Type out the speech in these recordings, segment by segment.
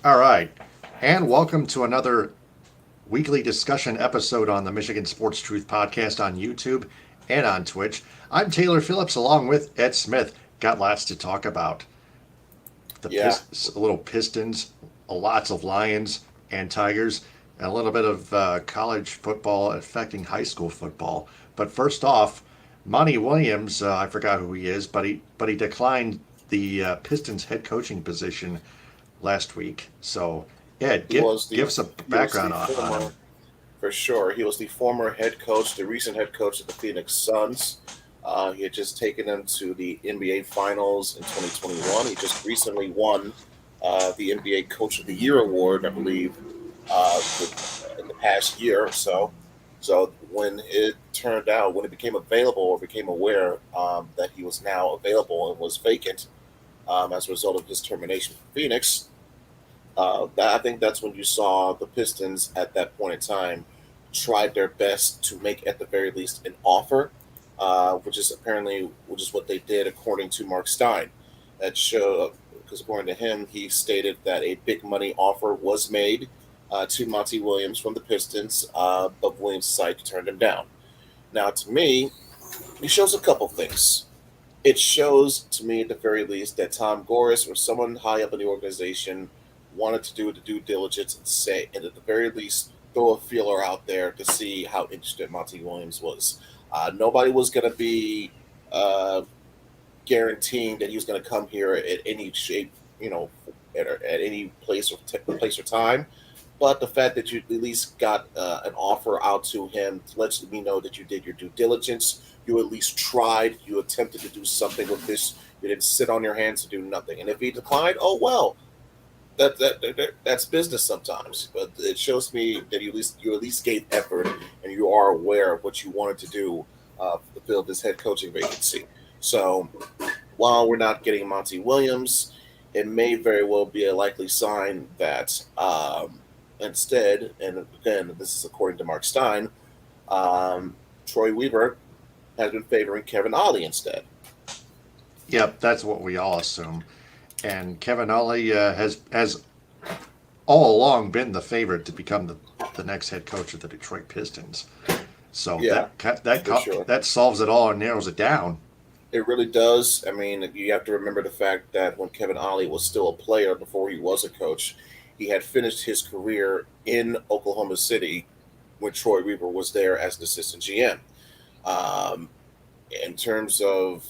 All right. And welcome to another weekly discussion episode on the Michigan Sports Truth Podcast on YouTube and on Twitch. I'm Taylor Phillips along with Ed Smith. Got lots to talk about. Yeah, A little Pistons, lots of Lions and Tigers, and a little bit of college football affecting high school football. But first off, Monty Williams, I forgot who he is, but he declined the Pistons head coaching position last week. So, Ed, he was give the us a he was the background on him. former for sure. He was the former head coach, the recent head coach of the Phoenix Suns. He had just taken them to the NBA Finals in 2021. He just recently won the NBA Coach of the Year award, I believe, in the past year or so. So when it became available or became aware that he was now available and was vacant as a result of his termination from Phoenix, I think that's when you saw the Pistons at that point in time tried their best to make at the very least an offer, which is what they did according to Mark Stein. That show because according to him, he stated that a big money offer was made to Monty Williams from the Pistons, but Williams decided to turn him down. Now, to me, it shows a couple things. It shows to me at the very least that Tom Goris or someone high up in the organization wanted to do the due diligence and at the very least throw a feeler out there to see how interested Monty Williams was. Nobody was going to be uh, guaranteeing that he was going to come here at any shape, at any place or time. But the fact that you at least got an offer out to him lets me know that you did your due diligence. You at least tried. You attempted to do something with this. You didn't sit on your hands to do nothing. And if he declined, oh well, that's business sometimes. But it shows me that you at least gave effort and you are aware of what you wanted to do to fill this head coaching vacancy. So while we're not getting Monty Williams, it may very well be a likely sign that instead, and again, this is according to Mark Stein, Troy Weaver has been favoring Kevin Ollie instead. Yep, that's what we all assume. And Kevin Ollie has all along been the favorite to become the next head coach of the Detroit Pistons. So Yeah, for sure. that solves it all and narrows it down. It really does. I mean, you have to remember the fact that when Kevin Ollie was still a player before he was a coach, he had finished his career in Oklahoma City when Troy Weaver was there as an assistant GM. Um, in terms of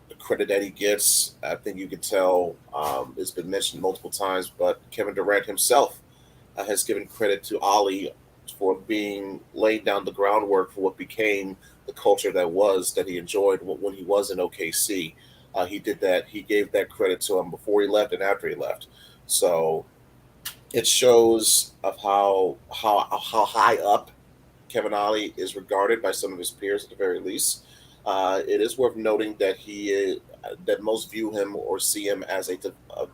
the credit that he gets, I think you could tell it's been mentioned multiple times, but Kevin Durant himself has given credit to Ollie for being laying down the groundwork for what became the culture that he enjoyed when he was in OKC. He did that. He gave that credit to him before he left and after he left. So it shows of how high up Kevin Ollie is regarded by some of his peers at the very least. It is worth noting that that most view him or see him as a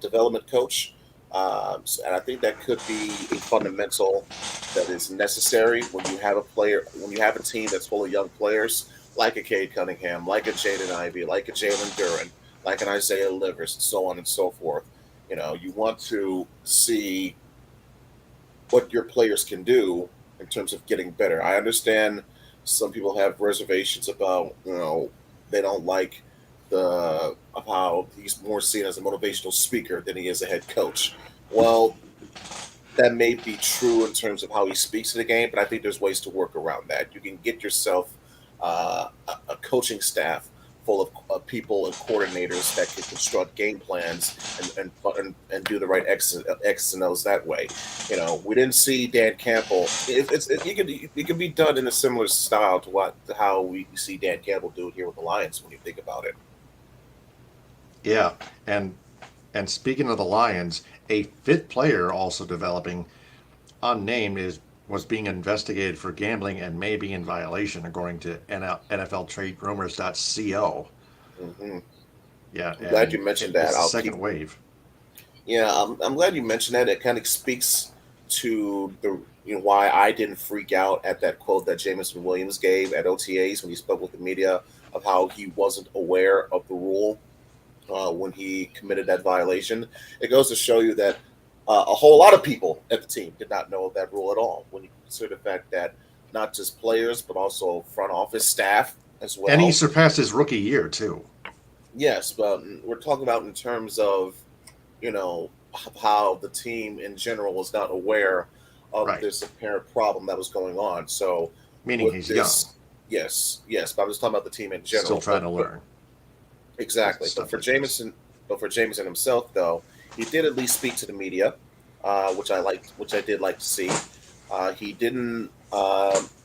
development coach, and I think that could be a fundamental that is necessary when you have a team that's full of young players like a Cade Cunningham, like a Jaden Ivey, like a Jalen Duran, like an Isaiah Livers, and so on and so forth. You want to see what your players can do in terms of getting better. I understand some people have reservations about, they don't like the of how he's more seen as a motivational speaker than he is a head coach. Well, that may be true in terms of how he speaks to the game, but I think there's ways to work around that. You can get yourself a coaching staff full of people and coordinators that can construct game plans and do the right X's and O's that way. We didn't see Dan Campbell. It could be done in a similar style to how we see Dan Campbell do it here with the Lions when you think about it. Yeah, and speaking of the Lions, a fifth player also developing, unnamed, is was being investigated for gambling and may be in violation, according to NFL Trade Rumors.co. Hmm. Yeah, I'm glad and you mentioned that. it's the I'll keep. second wave. Yeah, I'm glad you mentioned that. It kind of speaks to the why I didn't freak out at that quote that Jameson Williams gave at OTAs when he spoke with the media of how he wasn't aware of the rule when he committed that violation. It goes to show you that A whole lot of people at the team did not know of that rule at all. When you consider the fact that not just players, but also front office staff as And he well. surpassed his rookie year too. Yes, but we're talking about in terms of, how the team in general was not aware of Right. this apparent problem that was going on. So Meaning with he's young, this, yes, but I'm just talking about the team in still general. trying to But learn exactly. stuff like this. But for Jameson himself, though, he did at least speak to the media, which I did like to see. He didn't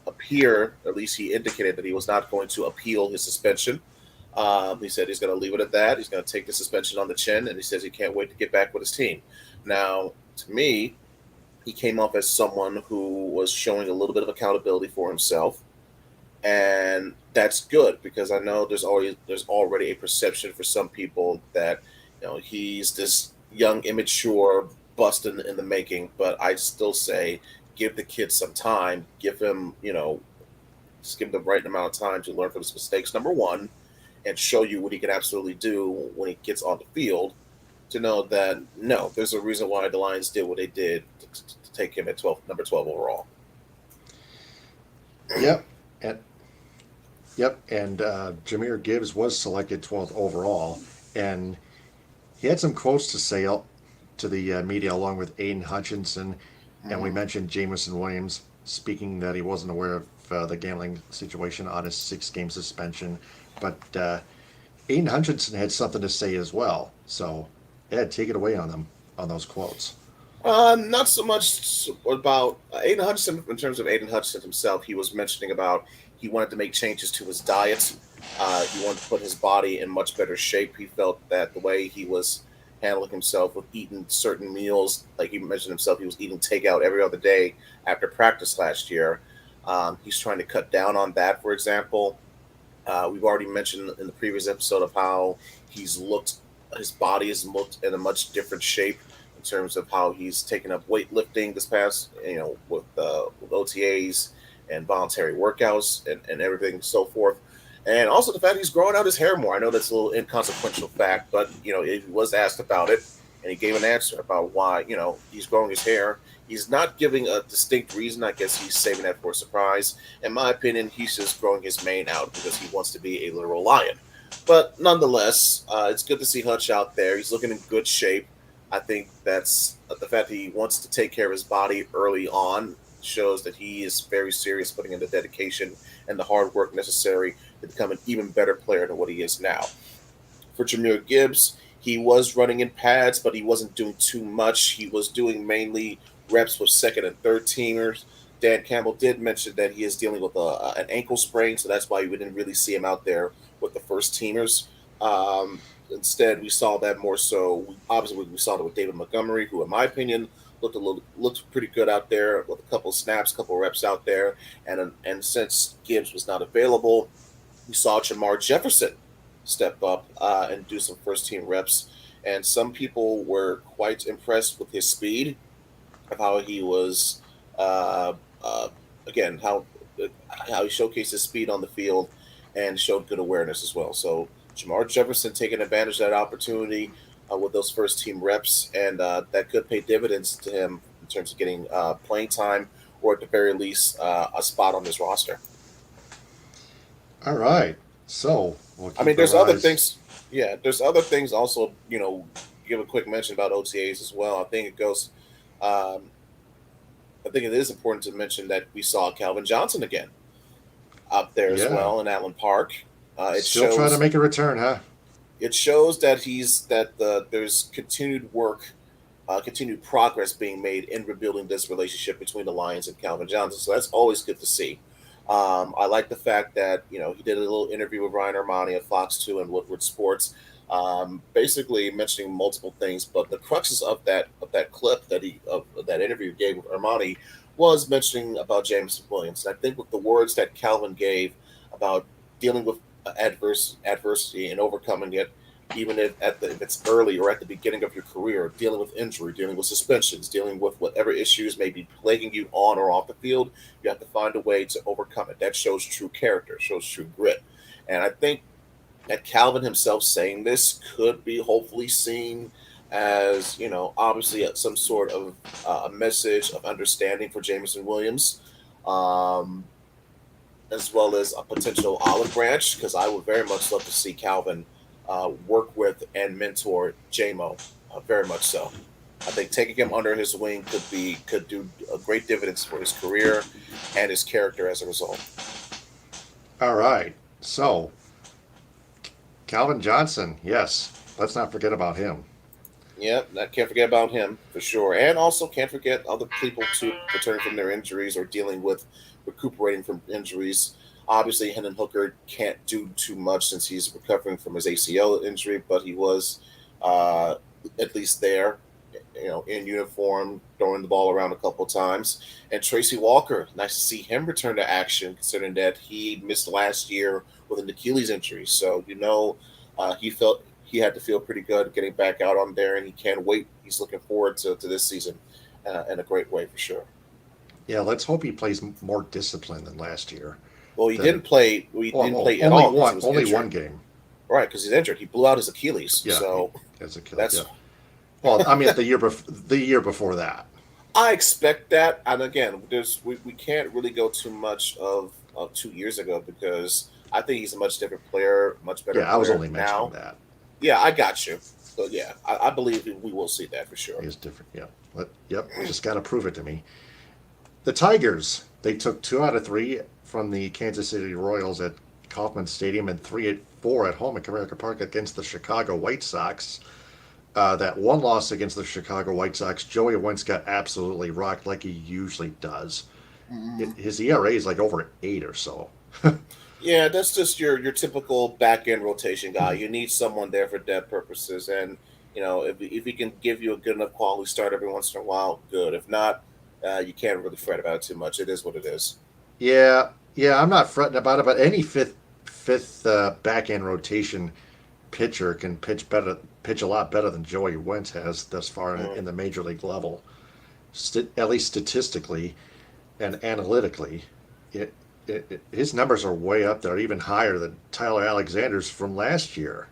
appear, at least he indicated that he was not going to appeal his suspension. He said he's going to leave it at that. He's going to take the suspension on the chin, and he says he can't wait to get back with his team. Now, to me, he came off as someone who was showing a little bit of accountability for himself, and that's good because I know there's already a perception for some people that he's this young, immature bust in the making. But I still say give the kid some time, give him just give him the right amount of time to learn from his mistakes. Number one, and show you what he can absolutely do when he gets on the field. To know that no, there's a reason why the Lions did what they did to take him at number 12 overall. Yep. And Jahmyr Gibbs was selected 12th overall, and he had some quotes to say to the media along with Aidan Hutchinson, and we mentioned Jameson Williams speaking that he wasn't aware of the gambling situation on his 6-game suspension, but Aidan Hutchinson had something to say as well. So, Ed, take it away on those quotes. Not so much about Aidan Hutchinson. In terms of Aidan Hutchinson himself, he was mentioning about he wanted to make changes to his diet. He wanted to put his body in much better shape. He felt that the way he was handling himself with eating certain meals, like he mentioned himself, he was eating takeout every other day after practice last year. He's trying to cut down on that, for example. We've already mentioned in the previous episode of how his body has looked in a much different shape in terms of how he's taken up weightlifting this past, with OTAs and voluntary workouts and everything and so forth. And also the fact he's growing out his hair more. I know that's a little inconsequential fact, but he was asked about it and he gave an answer about why, he's growing his hair. He's not giving a distinct reason. I guess he's saving that for a surprise. In my opinion, he's just growing his mane out because he wants to be a literal lion. But nonetheless, it's good to see Hutch out there. He's looking in good shape. I think that's the fact that he wants to take care of his body early on shows that he is very serious, putting in the dedication and the hard work necessary to become an even better player than what he is now. For Jahmyr Gibbs, he was running in pads, but he wasn't doing too much. He was doing mainly reps with second and third teamers. Dan Campbell did mention that he is dealing with an ankle sprain, so that's why we didn't really see him out there with the first teamers. Instead, we saw that more so. Obviously, we saw that with David Montgomery, who, in my opinion, looked pretty good out there with a couple snaps, couple reps out there. And since Gibbs was not available, we saw Jamar Jefferson step up and do some first team reps. And some people were quite impressed with his speed, of how he was, again, how he showcased his speed on the field and showed good awareness as well. So Jamar Jefferson taking advantage of that opportunity with those first team reps, and that could pay dividends to him in terms of getting playing time, or at the very least a spot on this roster. All right. So, we'll I mean, keep there's our other eyes. things. Yeah, there's other things also. Give a quick mention about OTAs as well. I think it goes. I think it is important to mention that we saw Calvin Johnson again up there as Yeah. well in Allen Park. It Still trying to shows make a return, huh? that there's continued work, continued progress being made in rebuilding this relationship between the Lions and Calvin Johnson. So that's always good to see. I like the fact that he did a little interview with Ryan Armani at Fox 2 and Woodward Sports, basically mentioning multiple things. But the cruxes of that clip of that interview he gave with Armani was mentioning about Jameson Williams. And I think with the words that Calvin gave about dealing with adversity and overcoming it, even if it's early or at the beginning of your career, dealing with injury, dealing with suspensions, dealing with whatever issues may be plaguing you on or off the field, you have to find a way to overcome it. That shows true character, shows true grit. And I think that Calvin himself saying this could be hopefully seen as, obviously some sort of a message of understanding for Jameson Williams, um, as well as a potential olive branch, because I would very much love to see Calvin work with and mentor JMO, very much so. I think taking him under his wing could do a great dividends for his career and his character as a result. All right. So, Calvin Johnson, yes. Let's not forget about him. Yeah, can't forget about him for sure, and also can't forget other people too returning from their injuries or dealing with recuperating from injuries. Obviously, Hendon Hooker can't do too much since he's recovering from his ACL injury, but he was at least there, in uniform, throwing the ball around a couple of times. And Tracy Walker, nice to see him return to action, considering that he missed last year with an Achilles injury. So he felt he had to feel pretty good getting back out on there, and he can't wait. He's looking forward to this season in a great way for sure. Yeah, let's hope he plays more disciplined than last year. Well, he didn't play. We didn't play at only all. Only one game. Right, because he's injured. He blew out his Achilles. Yeah, so his Achilles. that's. Yeah. Well, I mean, the year before that. I expect that, and again, we can't really go too much of 2 years ago because I think he's a much different player, much better. Yeah, I was only now. mentioning that. Yeah, I got you. But yeah, I believe we will see that for sure. He's different. Yeah. Yep. Just got to prove it to me. The Tigers, they took 2 out of 3 from the Kansas City Royals at Kauffman Stadium and 3-4 at home at Comerica Park against the Chicago White Sox. That one loss against the Chicago White Sox, Joey Wentz got absolutely rocked like he usually does. His ERA is like over 8 or so. Yeah, that's just your typical back end rotation guy. You need someone there for depth purposes, and if he can give you a good enough quality start every once in a while, good. If not, you can't really fret about it too much. It is what it is. Yeah, I'm not fretting about it, but any fifth back end rotation pitcher can pitch a lot better than Joey Wentz has thus far in the major league level, at least statistically and analytically. His numbers are way up there, even higher than Tyler Alexander's from last year.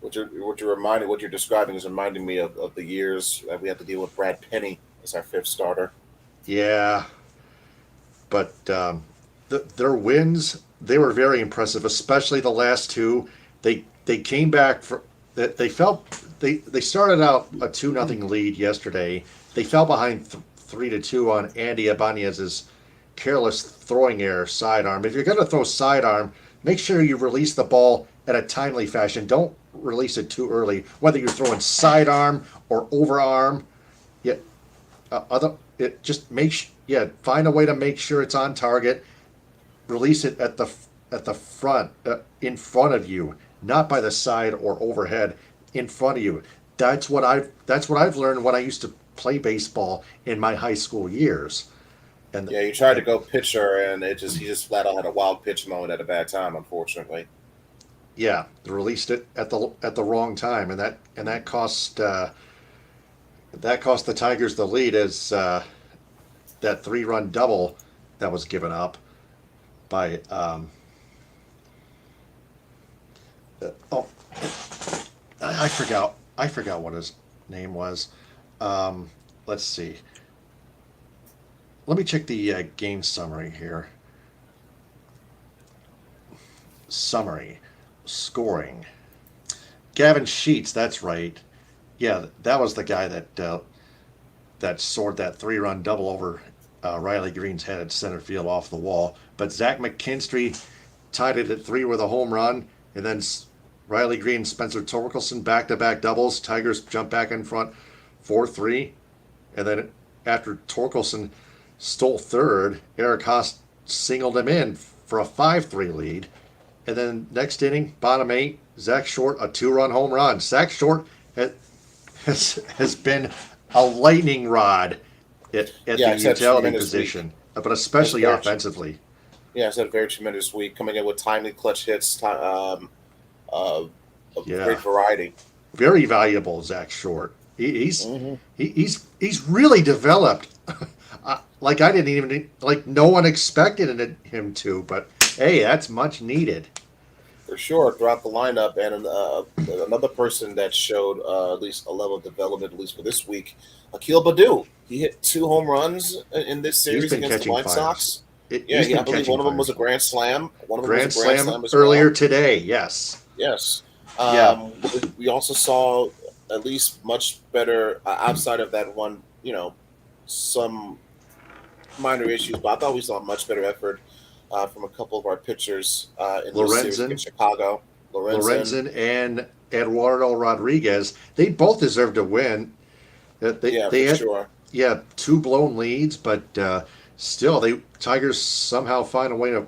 What you're describing is reminding me of the years that we had to deal with Brad Penny as our 5th starter. Yeah, but their wins, they were very impressive, especially the last 2. They came back they started out a 2-0 lead yesterday. They fell behind 3-2 on Andy Ibanez's careless throwing error sidearm. If you're going to throw sidearm, make sure you release the ball in a timely fashion. Don't release it too early, whether you're throwing sidearm or overarm. Find a way to make sure it's on target. Release it at the front, in front of you, not by the side or overhead, in front of you. That's what I've learned when I used to play baseball in my high school years. And you tried to go pitcher, and he just flat out had a wild pitch moment at a bad time, unfortunately. Yeah, they released it at the wrong time, and that cost the Tigers the lead as that 3-run double that was given up by I forgot what his name was. Let's see. Let me check the game summary here. Summary. Scoring. Gavin Sheets, that's right. Yeah, that was the guy that soared that 3-run double over Riley Green's head at center field off the wall. But Zach McKinstry tied it at 3 with a home run, and then Riley Green and Spencer Torkelson back-to-back doubles. Tigers jump back in front 4-3. And then after Torkelson stole third, Eric Haas singled him in for a 5-3 lead. And then next inning, bottom 8, Zach Short, a 2-run home run. Zach Short has been a lightning rod at the utility position, but especially offensively. Yeah, it's had a very tremendous week, coming in with timely clutch hits, great variety. Very valuable, Zach Short. He's really developed. Like I didn't even no one expected him to, but hey, that's much needed. for sure throughout the lineup. And another person that showed at least a level of development, at least for this week, Akil Baddoo. He hit 2 home runs in this He's series been against the catching White fires. Sox. Yeah, He's I been believe catching one of them was fires. a grand slam. One of them was a Grand grand slam slam as earlier well. today. Yes. Yes. Yeah. We also saw at least much better outside of that one, some minor issues, but I thought we saw a much better effort from a couple of our pitchers in this series Lorenzen, against Chicago. Lorenzen. Lorenzen, and Eduardo Rodriguez. They both deserve to win. Yeah, They for had sure. 2 blown leads, but still, the Tigers somehow find a way to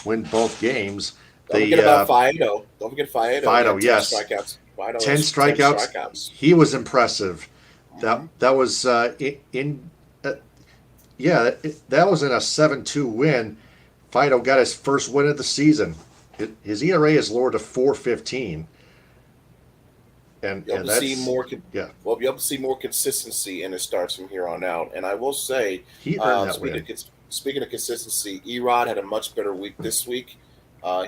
win both games. Don't They forget about Faedo. Don't forget Faedo. He Fido, had 10 yes, strikeouts. Faedo 10 has 10 strikeouts. strikeouts. He was impressive. Mm-hmm. That was that was in a 7-2 win. Fido got his first win of the season. His ERA is lowered to 4.15. And You'll that's see more. Yeah. Well, you'll see more consistency in his starts from here on out. And I will say, He earned that win. speaking of consistency, Erod had a much better week this week.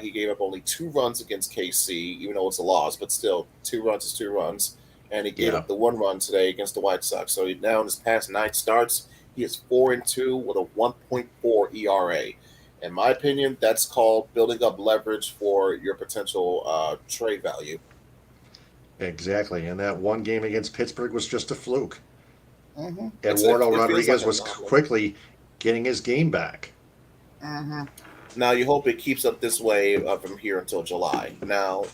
He gave up only 2 runs against KC, even though it's a loss, but still, 2 runs is 2 runs. And he gave up the 1 run today against the White Sox. So now in his past 9 starts, he is 4-2 with a 1.4 ERA. In my opinion, that's called building up leverage for your potential trade value. Exactly. And that one game against Pittsburgh was just a fluke. Mm-hmm. Eduardo It feels Rodriguez like was quickly getting his game back. Mm-hmm. Now, you hope it keeps up this way from here until July. Now,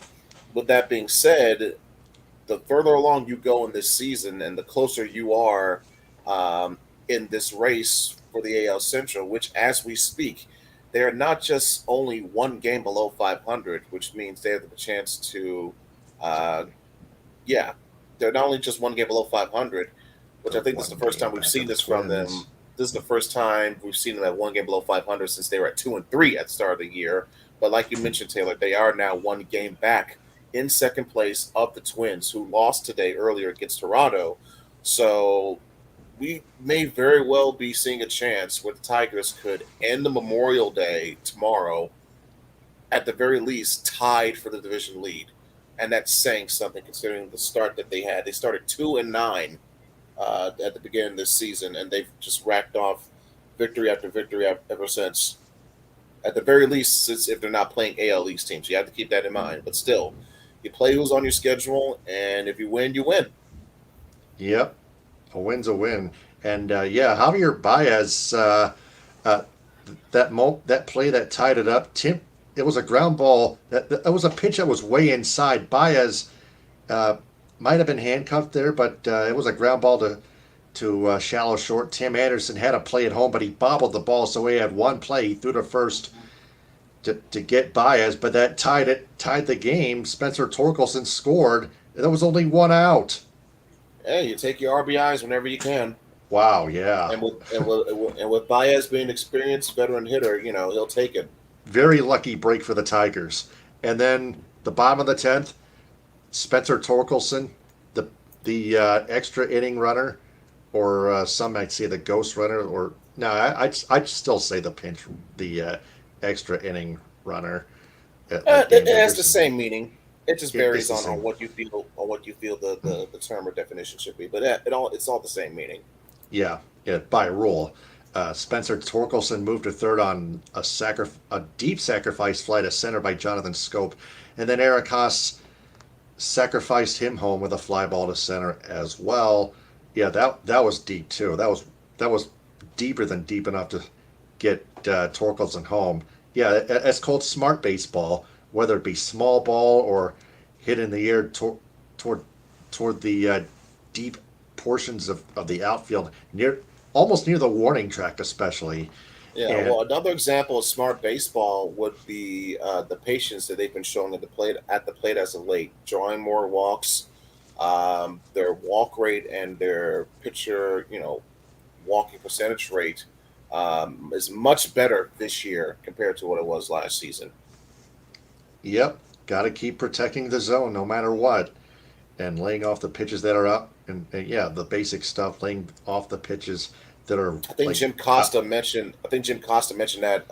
with that being said, the further along you go in this season and the closer you are in this race for the AL Central, which as we speak, they're not just only 1 game below 500, which means they have the chance to, they're not only just 1 game below 500, which I think this is the first time we've seen this from them. This is the first time we've seen them at 1 game below 500 since they were at 2-3 at the start of the year. But like you mentioned, Taylor, they are now 1 game back in second place of the Twins, who lost today earlier against Toronto. So we may very well be seeing a chance where the Tigers could end the Memorial Day tomorrow, at the very least, tied for the division lead. And that's saying something considering the start that they had. They started 2-9 at the beginning of this season, and they've just racked off victory after victory ever since. At the very least, if they're not playing AL East teams. You have to keep that in mind. But still, you play who's on your schedule, and if you win, you win. Yep. A win's a win. And Javier Baez, that play that tied it up, it was a ground ball. That was a pitch that was way inside. Baez might have been handcuffed there, but it was a ground ball to shallow short. Tim Anderson had a play at home, but he bobbled the ball, so he had one play. He threw to first to get Baez, but that tied the game. Spencer Torkelson scored. There was only 1 out. Hey, you take your RBIs whenever you can. Wow, yeah. And with Baez being an experienced veteran hitter, he'll take it. Very lucky break for the Tigers. And then the bottom of the 10th, Spencer Torkelson, the extra inning runner, or some might say the ghost runner, or no, I'd still say the extra inning runner. It has the same meaning. It just varies on what you feel the term or definition should be, but it's all the same meaning. Yeah, by rule. Spencer Torkelson moved to third on a deep sacrifice fly to center by Jonathan Scope, and then Eric Haas sacrificed him home with a fly ball to center as well. Yeah, that was deep too. That was deeper than deep enough to get Torkelson home. Yeah, that's called smart baseball, whether it be small ball or hit in the air toward the deep portions of the outfield, almost near the warning track especially. Yeah, well, another example of smart baseball would be the patience that they've been showing at the plate as of late, drawing more walks. Their walk rate and their pitcher, walking percentage rate is much better this year compared to what it was last season. Yep, got to keep protecting the zone no matter what, and laying off the pitches that are up, and the basic stuff, laying off the pitches that are. I think Jim Costa mentioned that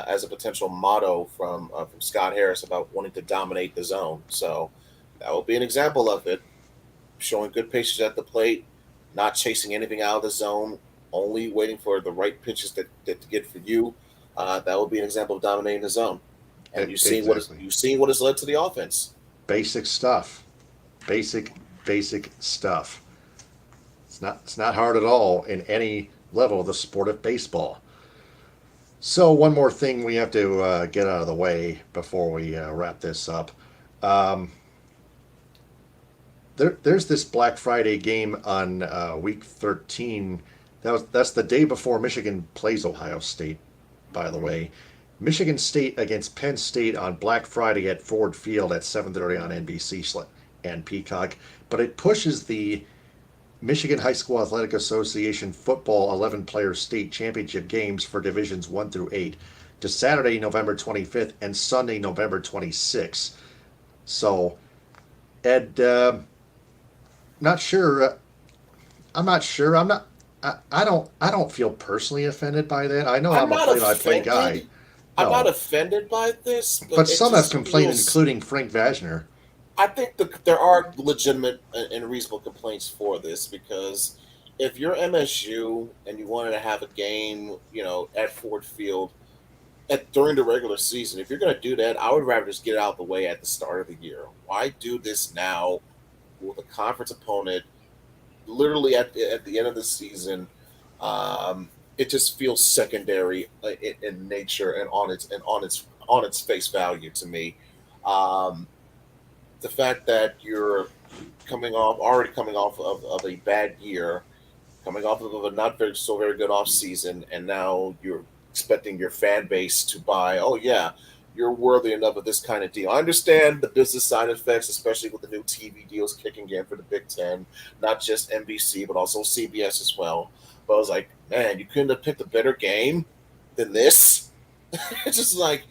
as a potential motto from Scott Harris about wanting to dominate the zone. So that will be an example of it. Showing good patience at the plate, not chasing anything out of the zone, only waiting for the right pitches that to get for you. That will be an example of dominating the zone. And Exactly. you've seen what has led to the offense. Basic stuff. Basic stuff. It's not hard at all in any level of the sport of baseball. So one more thing we have to get out of the way before we wrap this up. Um, there's this Black Friday game on week 13. That's the day before Michigan plays Ohio State, by the way. Michigan State against Penn State on Black Friday at Ford Field at 7:30 on NBC and Peacock. But it pushes the Michigan High School Athletic Association football 11-player state championship games for divisions 1 through 8 to Saturday, November 25th and Sunday, November 26th. So, Ed, not sure. I'm not sure. I'm not. I don't feel personally offended by that. I know I'm a play-by-play guy. I'm not No, offended by this, but but it some have just complained, feels. including Frank Vashner. I think there are legitimate and reasonable complaints for this because if you're MSU and you wanted to have a game, at Ford Field during the regular season, if you're going to do that, I would rather just get it out of the way at the start of the year. Why do this now with a conference opponent literally at the end of the season? It just feels secondary in nature and on its face value to me. Um, the fact that you're already coming off of a bad year, coming off of a not very good off season, and now you're expecting your fan base to buy. Oh yeah, you're worthy enough of this kind of deal. I understand the business side effects, especially with the new TV deals kicking in for the Big Ten, not just NBC but also CBS as well. But I was like, man, you couldn't have picked a better game than this. It's just like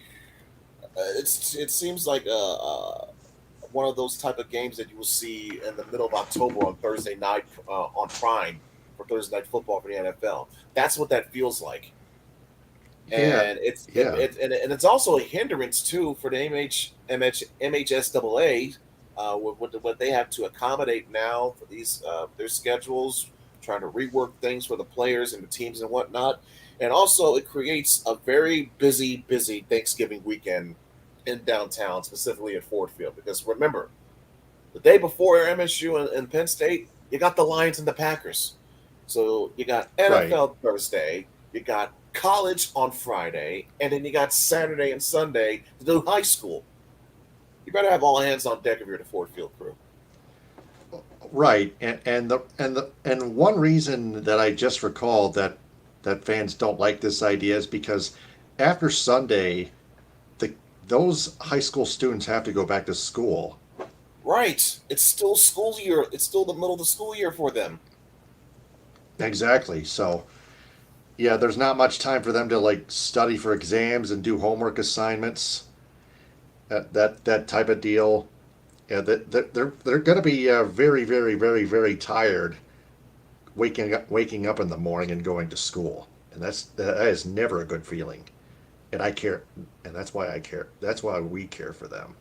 it seems like one of those type of games that you will see in the middle of October on Thursday night on Prime for Thursday night football for the NFL. That's what that feels like, Yeah, and yeah. and it's also a hindrance too for the MHSAA with what they have to accommodate now for these their schedules, trying to rework things for the players and the teams and whatnot, and also it creates a very busy Thanksgiving weekend in downtown, specifically at Ford Field. Because remember, the day before MSU and Penn State, you got the Lions and the Packers. So you got Right. NFL Thursday, you got college on Friday, and then you got Saturday and Sunday to do high school. You better have all hands on deck if you're the Ford Field crew. Right, and one reason that I just recalled that fans don't like this idea is because after Sunday, the those high school students have to go back to school. Right. It's still school year. It's still the middle of the school year for them. Exactly. So yeah, there's not much time for them to like study for exams and do homework assignments. That type of deal. Yeah, they're going to be very tired waking up in the morning and going to school, and that is never a good feeling. And I care, and that's why I care. That's why we care for them.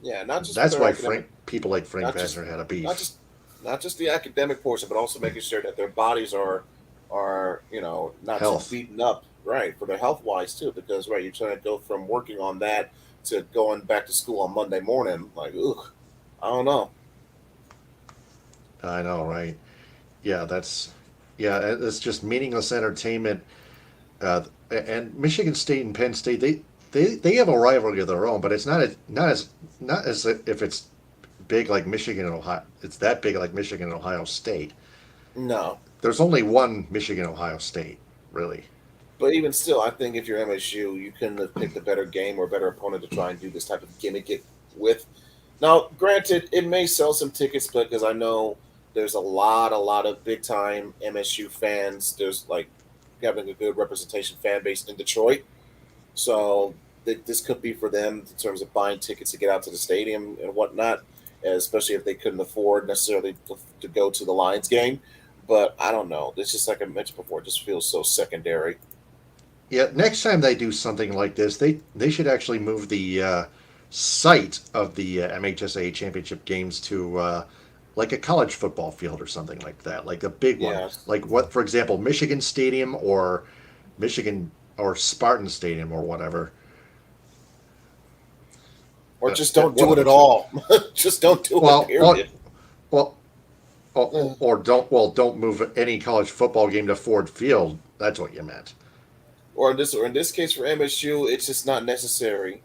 Yeah, not just for That's their why academic, Frank people like Frank not just Vesner had a not beef. just not just the academic portion, but also making sure that their bodies are not too Health. beaten up, right, for their health wise too. Because right, you're trying to go from working on that to going back to school on Monday morning. Like, ugh, I don't know. I know, right? Yeah, it's just meaningless entertainment. And Michigan State and Penn State, they have a rivalry of their own, but it's not as if it's big like Michigan and Ohio. It's that big like Michigan and Ohio State. No, There's only one Michigan Ohio State, really. but even still, I think if you're MSU, you couldn't have picked a better game or a better opponent to try and do this type of gimmick it with. Now, granted, it may sell some tickets because I know there's a lot of big time MSU fans. There's like having a good representation fan base in Detroit, so this could be for them in terms of buying tickets to get out to the stadium and whatnot, especially if they couldn't afford necessarily to go to the Lions game. But I don't know. It's just like I mentioned before, it just feels so secondary. Yeah, next time they do something like this, they should actually move the site of the MHSAA championship games to like a college football field or something like that, like a big one, Yes. like what, for example, Michigan Stadium or Michigan or Spartan Stadium or whatever. Or just That don't one do of it the at two. all. Just don't do it, Well, well, period. well, Uh, or don't move any college football game to Ford Field. That's what you meant, or in this case for MSU, it's just not necessary.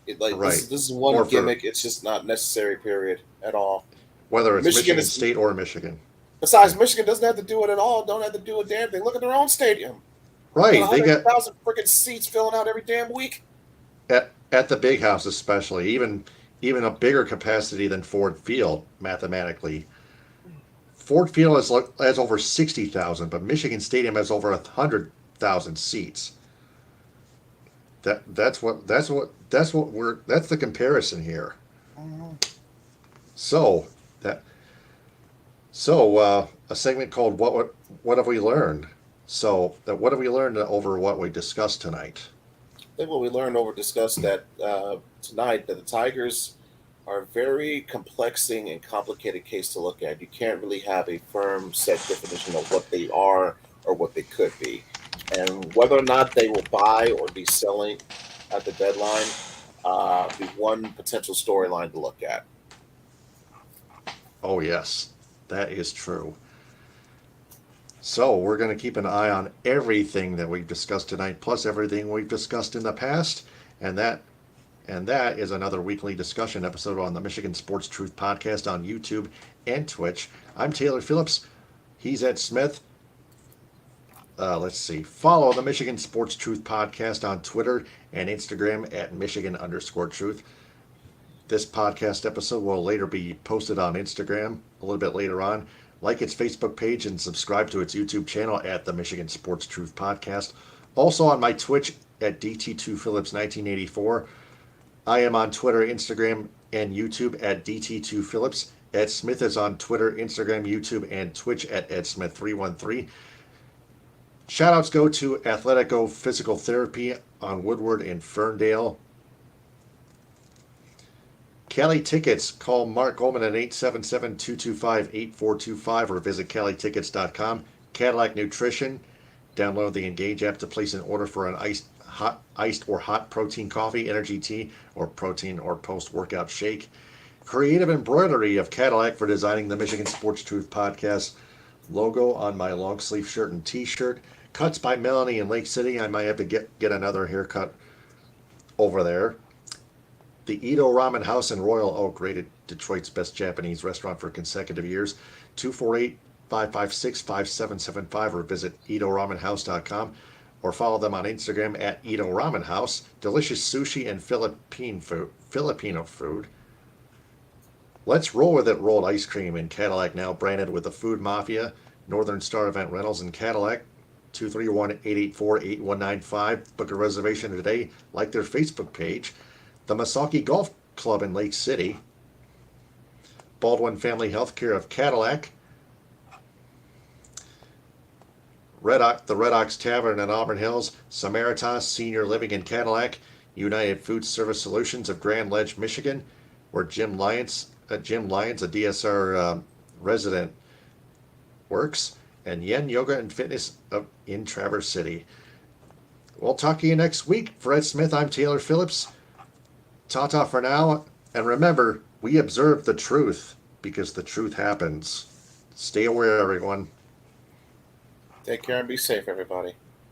It, like right? this is one Or for gimmick. It's just not necessary, period, at all. whether it's Michigan Michigan is State or Michigan. besides Michigan doesn't have to do it at all. Don't have to do a damn thing. Look at their own stadium. Got Right, they got 100,000 freaking seats filling out every damn week. at the big house especially, even a bigger capacity than Ford Field mathematically. Ford Field has over 60,000, but Michigan Stadium has over 100,000 seats. That's the comparison here. Mhm. So that a segment called what have we learned? So that what have we learned over what we discussed tonight? I think what we learned over discussed that tonight that the Tigers are a very complexing and complicated case to look at. You can't really have a firm set definition of what they are or what they could be. And whether or not they will buy or be selling at the deadline, be one potential storyline to look at. Oh yes, that is true. So we're going to keep an eye on everything that we've discussed tonight, plus everything we've discussed in the past, and that is another weekly discussion episode on the Michigan Sports Truth Podcast on YouTube and Twitch. I'm Taylor Phillips. He's Ed Smith. Let's see. Follow the Michigan Sports Truth Podcast on Twitter and Instagram at Michigan_truth. This podcast episode will later be posted on Instagram a little bit later on. Like its Facebook page and subscribe to its YouTube channel at the Michigan Sports Truth Podcast. Also on my Twitch at DT2Phillips1984. I am on Twitter, Instagram, and YouTube at DT2Phillips. Ed Smith is on Twitter, Instagram, YouTube, and Twitch at EdSmith313. Shoutouts go to Athletico Physical Therapy on Woodward in Ferndale. Cali Tickets, call Mark Goldman at 877-225-8425 or visit CaliTickets.com. Cadillac Nutrition, download the Engage app to place an order for an iced or hot protein coffee, energy tea, or protein or post-workout shake. Creative Embroidery of Cadillac for designing the Michigan Sports Truth Podcast logo on my long sleeve shirt and t-shirt. Cuts by Melanie in Lake City. I might have to get another haircut over there. The Edo Ramen House in Royal Oak, rated Detroit's best Japanese restaurant for consecutive years. 248-556-5775 or visit EdoRamenHouse.com or follow them on Instagram at Edo Ramen House. Delicious sushi and Filipino food. Let's Roll With It rolled ice cream in Cadillac, now branded with the Food Mafia. Northern Star Event Rentals in Cadillac. 231-884-8195. Book a reservation today. Like their Facebook page. The Masaki Golf Club in Lake City. Baldwin Family Healthcare of Cadillac. The Red Ox Tavern in Auburn Hills. Samaritas Senior Living in Cadillac. United Food Service Solutions of Grand Ledge, Michigan, where Jim Lyons, a DSR resident, works. And Yen Yoga and Fitness in Traverse City. We'll talk to you next week. For Ed Smith, I'm Taylor Phillips. Ta-ta for now. And remember, we observe the truth because the truth happens. Stay aware, everyone. Take care and be safe, everybody.